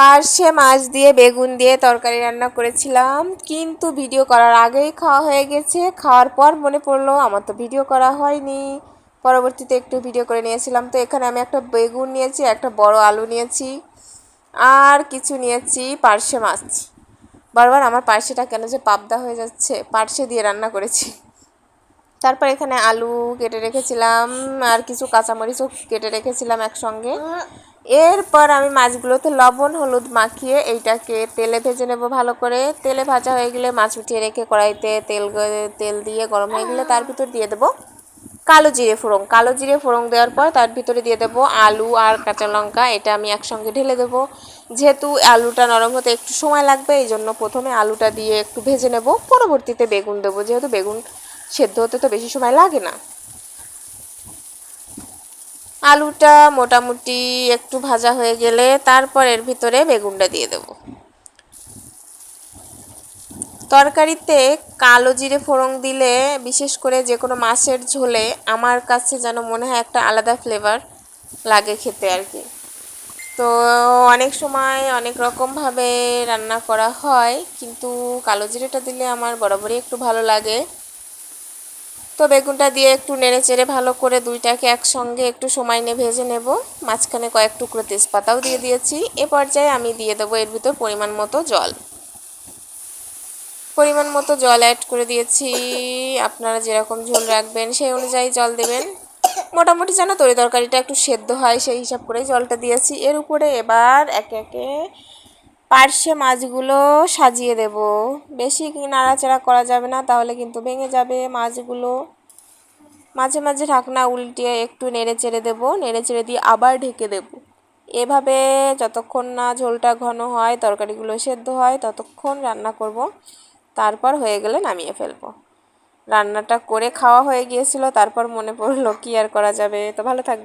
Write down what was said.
পার্শে মাছ দিয়ে বেগুন দিয়ে তরকারি রান্না করেছিলাম, কিন্তু ভিডিও করার আগেই খাওয়া হয়ে গেছে। খাওয়ার পর মনে পড়লো আমার তো ভিডিও করা হয়নি, পরবর্তীতে একটু ভিডিও করে নিয়েছিলাম। তো এখানে আমি একটা বেগুন নিয়েছি, একটা বড় আলু নিয়েছি, আর কিছু নিয়েছি পার্শে মাছ। বারবার আমার পার্শেটা কেন যে পাবদা হয়ে যাচ্ছে, পার্শে দিয়ে রান্না করেছি। তারপর এখানে আলু কেটে রেখেছিলাম, আর কিছু কাঁচামরিচও কেটে রেখেছিলাম একসঙ্গে। এরপর আমি মাছগুলোতে লবণ হলুদ মাখিয়ে এইটাকে তেলে ভেজে নেব ভালো করে। তেলে ভাজা হয়ে গেলে মাছ উঠিয়ে রেখে কড়াইতে তেল দিয়ে গরম হয়ে গেলে তার ভিতর দিয়ে দেবো কালো জিরে ফোড়ন। কালো জিরে ফোড়ন দেওয়ার পর তার ভিতরে দিয়ে দেবো আলু আর কাঁচা লঙ্কা। এটা আমি একসঙ্গে ঢেলে দেবো। যেহেতু আলুটা নরম হতে একটু সময় লাগবে, এই জন্য প্রথমে আলুটা দিয়ে একটু ভেজে নেব, পরবর্তীতে বেগুন দেবো, যেহেতু বেগুন সেদ্ধ হতে তো বেশি সময় লাগে না। আলুটা মোটামুটি একটু ভাজা হয়ে গেলে তারপর এর ভিতরে বেগুনটা দিয়ে দেব। তরকারিতে কালো জিরে ফোড়ন দিলে, বিশেষ করে যে কোনো মাছের ঝোলে, আমার কাছে যেন মনে হয় একটা আলাদা ফ্লেভার লাগে খেতে আর কি। তো অনেক সময় অনেক রকমভাবে রান্না করা হয়, কিন্তু কালো জিরেটা দিলে আমার বরাবরই একটু ভালো লাগে। তো বেগুনটা দিয়ে একটু নেড়ে চেড়ে ভালো করে দুইটাকে একসঙ্গে একটু সময় নিয়ে ভেজে নেব। মাঝখানে কয়েক টুকরো তেজপাতাও দিয়ে দিয়েছি। এ পর্যায়ে আমি দিয়ে দেবো এর ভিতর পরিমাণ মতো জল। পরিমাণ মতো জল অ্যাড করে দিয়েছি। আপনারা যেরকম ঝোল রাখবেন সেই অনুযায়ী জল দেবেন। মোটামুটি যেন তরকারিটা একটু সেদ্ধ হয় সেই হিসাব করেই জলটা দিয়েছি। এর উপরে এবার একে একে পার্শে মাছগুলো সাজিয়ে দেব। বেশি নাড়াচাড়া করা যাবে না, তাহলে কিন্তু ভেঙে যাবে মাছগুলো। মাঝে মাঝে ঢাকনা উল্টিয়ে একটু নেড়ে চেড়ে দেবো, নেড়ে চেড়ে দিয়ে আবার ঢেকে দেব। এভাবে যতক্ষণ না ঝোলটা ঘন হয়, তরকারিগুলো সেদ্ধ হয়, ততক্ষণ রান্না করব। তারপর হয়ে গেলে নামিয়ে ফেলবো। রান্নাটা করে খাওয়া হয়ে গিয়েছিল, তারপর মনে পড়লো কি আর করা যাবে। তো ভালো থাকবে।